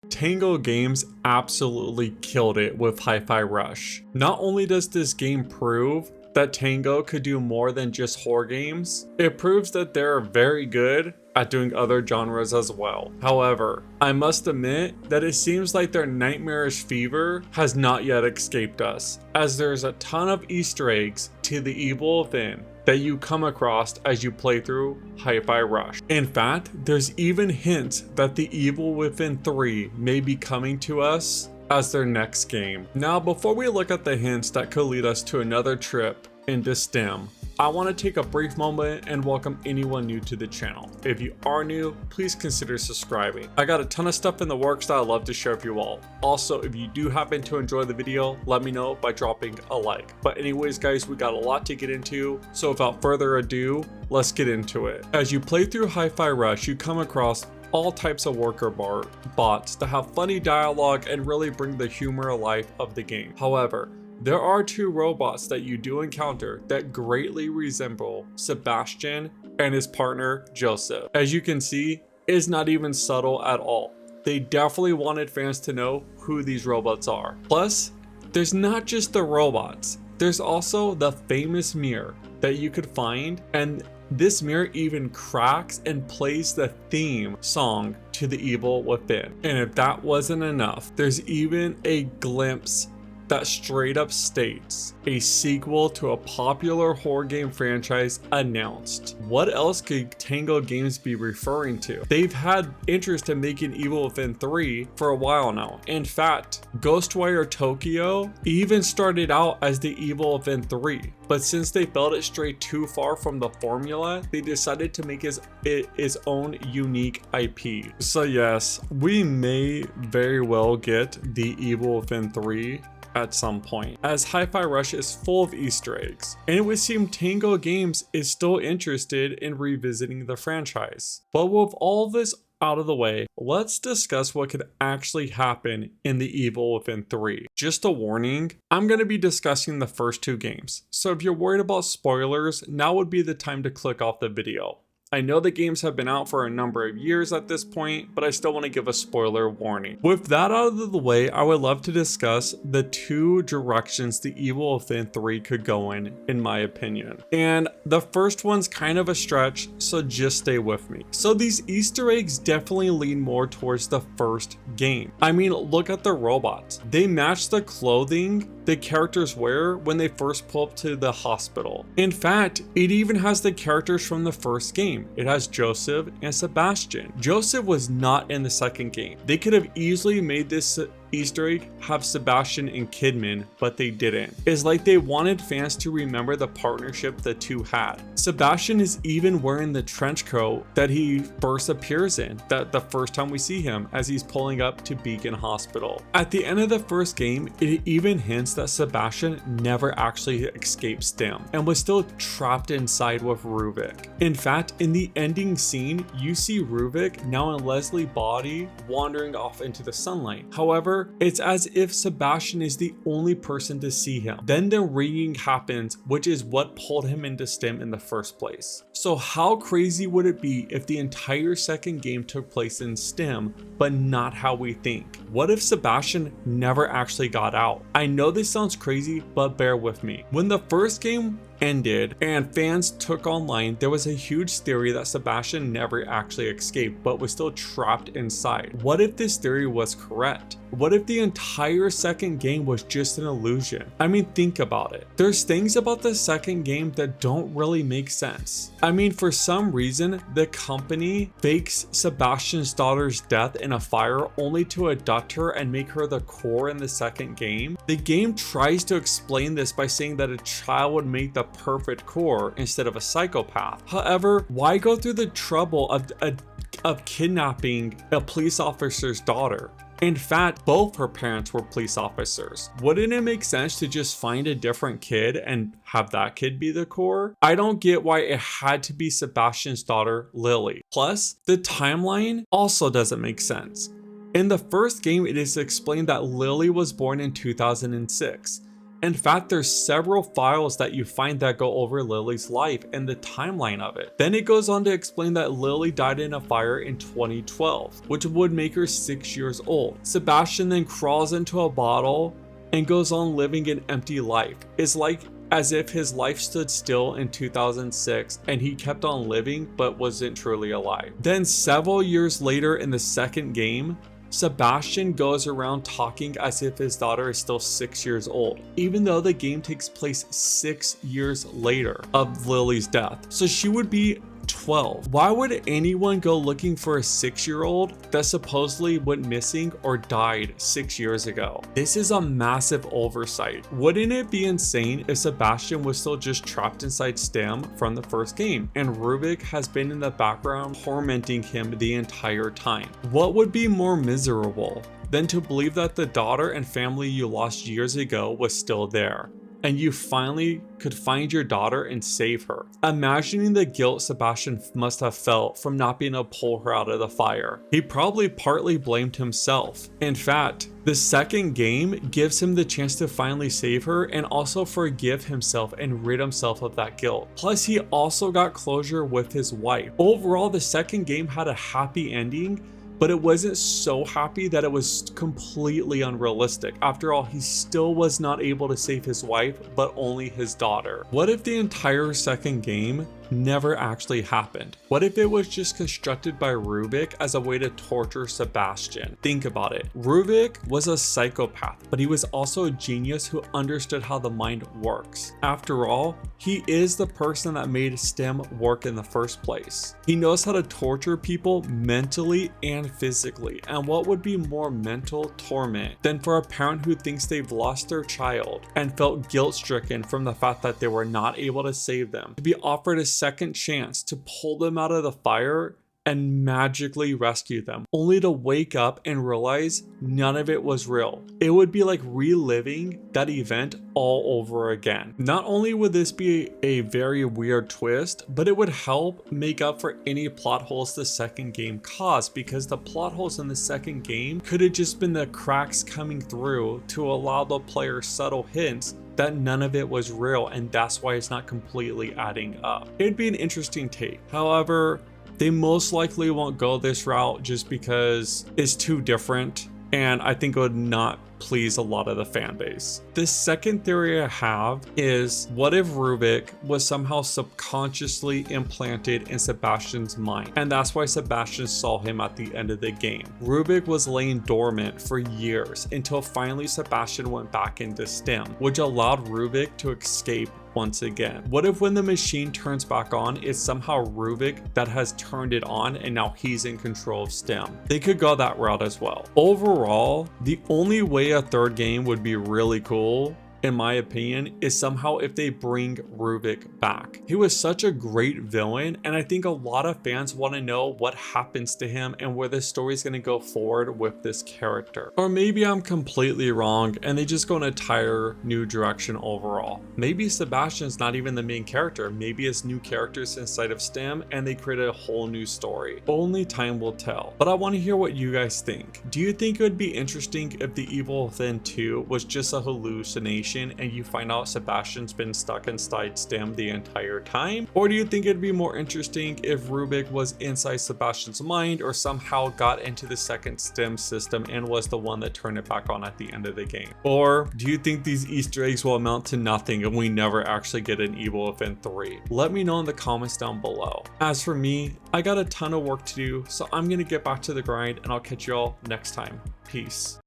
Tango Games absolutely killed it with Hi-Fi Rush. Not only does this game prove that Tango could do more than just horror games, it proves that they're very good at doing other genres as well. However, I must admit that it seems like their nightmarish fever has not yet escaped us, as there's a ton of Easter eggs to the evil within that you come across as you play through Hi-Fi Rush. In fact, there's even hints that the Evil Within 3 may be coming to us as their next game. Now, before we look at the hints that could lead us to another trip into STEM, I want to take a brief moment and welcome anyone new to the channel. If you are new, please consider subscribing. I got a ton of stuff in the works that I'd love to share with you all. Also, if you do happen to enjoy the video, let me know by dropping a like. But anyways guys, we got a lot to get into, so without further ado, let's get into it. As you play through Hi-Fi Rush, you come across all types of worker bots that have funny dialogue and really bring the humor alive of the game. However, there are two robots that you do encounter that greatly resemble Sebastian and his partner Joseph. As you can see, it's not even subtle at all. They definitely wanted fans to know who these robots are. Plus, there's not just the robots, there's also the famous mirror that you could find, and this mirror even cracks and plays the theme song to The Evil Within. And if that wasn't enough, there's even a glimpse that straight up states a sequel to a popular horror game franchise announced. What else could Tango Games be referring to? They've had interest in making Evil Within 3 for a while now. In fact, Ghostwire Tokyo even started out as the Evil Within 3, but since they felt it strayed too far from the formula, they decided to make it its own unique IP. So yes, we may very well get the Evil Within 3 at some point, as Hi-Fi Rush is full of Easter eggs, and it would seem Tango Games is still interested in revisiting the franchise. But with all this out of the way, let's discuss what could actually happen in the Evil Within 3. Just a warning, I'm going to be discussing the first two games, so if you're worried about spoilers, now would be the time to click off the video. I know the games have been out for a number of years at this point, but I still want to give a spoiler warning. With that out of the way, I would love to discuss the two directions the Evil Within 3 could go in my opinion. And the first one's kind of a stretch, so just stay with me. So these Easter eggs definitely lean more towards the first game. I mean, look at the robots. They match the clothing the characters wear when they first pull up to the hospital. In fact, it even has the characters from the first game. It has Joseph and Sebastian. Joseph was not in the second game. They could have easily made this Easter egg have Sebastian and Kidman, but they didn't. It's like they wanted fans to remember the partnership the two had. Sebastian is even wearing the trench coat that he first appears in, that the first time we see him as he's pulling up to Beacon Hospital. At the end of the first game, it even hints that Sebastian never actually escaped STEM and was still trapped inside with Rubik. In fact, in the ending scene, you see Rubik now in Leslie's body wandering off into the sunlight. However, it's as if Sebastian is the only person to see him. Then the ringing happens, which is what pulled him into STEM in the first place. So how crazy would it be if the entire second game took place in STEM, but not how we think? What if Sebastian never actually got out? I know this sounds crazy, but bear with me. When the first game ended and fans took online, there was a huge theory that Sebastian never actually escaped but was still trapped inside. What if this theory was correct? What if the entire second game was just an illusion? I mean, think about it. There's things about the second game that don't really make sense. I mean, for some reason, the company fakes Sebastian's daughter's death in a fire only to abduct her and make her the core in the second game. The game tries to explain this by saying that a child would make the perfect core instead of a psychopath. However, why go through the trouble of kidnapping a police officer's daughter? In fact, both her parents were police officers. Wouldn't it make sense to just find a different kid and have that kid be the core? I don't get why it had to be Sebastian's daughter, Lily. Plus, the timeline also doesn't make sense. In the first game, it is explained that Lily was born in 2006. In fact, there's several files that you find that go over Lily's life and the timeline of it. Then it goes on to explain that Lily died in a fire in 2012, which would make her 6 years old. Sebastian then crawls into a bottle and goes on living an empty life. It's like as if his life stood still in 2006 and he kept on living but wasn't truly alive. Then several years later in the second game, Sebastian goes around talking as if his daughter is still 6 years old, even though the game takes place 6 years later of Lily's death. So she would be 12. Why would anyone go looking for a 6-year-old that supposedly went missing or died 6 years ago? This is a massive oversight. Wouldn't it be insane if Sebastian was still just trapped inside STEM from the first game and Rubik has been in the background tormenting him the entire time? What would be more miserable than to believe that the daughter and family you lost years ago was still there, and you finally could find your daughter and save her? Imagining the guilt Sebastian must have felt from not being able to pull her out of the fire. He probably partly blamed himself. In fact, the second game gives him the chance to finally save her and also forgive himself and rid himself of that guilt. Plus, he also got closure with his wife. Overall, the second game had a happy ending, but it wasn't so happy that it was completely unrealistic. After all, he still was not able to save his wife, but only his daughter. What if the entire second game never actually happened? What if it was just constructed by Rubik as a way to torture Sebastian? Think about it. Rubik was a psychopath, but he was also a genius who understood how the mind works. After all, he is the person that made STEM work in the first place. He knows how to torture people mentally and physically, and what would be more mental torment than for a parent who thinks they've lost their child and felt guilt-stricken from the fact that they were not able to save them, to be offered a second chance to pull them out of the fire and magically rescue them, only to wake up and realize none of it was real. It would be like reliving that event all over again. Not only would this be a very weird twist, but it would help make up for any plot holes the second game caused, because the plot holes in the second game could have just been the cracks coming through to allow the player subtle hints that none of it was real, and that's why it's not completely adding up. It'd be an interesting take. However, they most likely won't go this route just because it's too different, and I think it would not please a lot of the fan base. The second theory I have is, what if Rubik was somehow subconsciously implanted in Sebastian's mind, and that's why Sebastian saw him at the end of the game. Rubik was laying dormant for years until finally Sebastian went back into STEM, which allowed Rubik to escape once again. What if when the machine turns back on, it's somehow Rubik that has turned it on and now he's in control of STEM? They could go that route as well. Overall, the only way a third game would be really cool, in my opinion, is somehow if they bring Rubik back. He was such a great villain, and I think a lot of fans want to know what happens to him and where this story is going to go forward with this character. Or maybe I'm completely wrong and they just go in an entire new direction overall. Maybe Sebastian's not even the main character. Maybe it's new characters inside of STEM and they created a whole new story. Only time will tell. But I want to hear what you guys think. Do you think it would be interesting if The Evil Within 2 was just a hallucination and you find out Sebastian's been stuck inside STEM the entire time? Or do you think it'd be more interesting if Rubik was inside Sebastian's mind or somehow got into the second STEM system and was the one that turned it back on at the end of the game? Or do you think these Easter eggs will amount to nothing and we never actually get an Evil Within 3? Let me know in the comments down below. As for me, I got a ton of work to do, so I'm gonna get back to the grind and I'll catch y'all next time. Peace.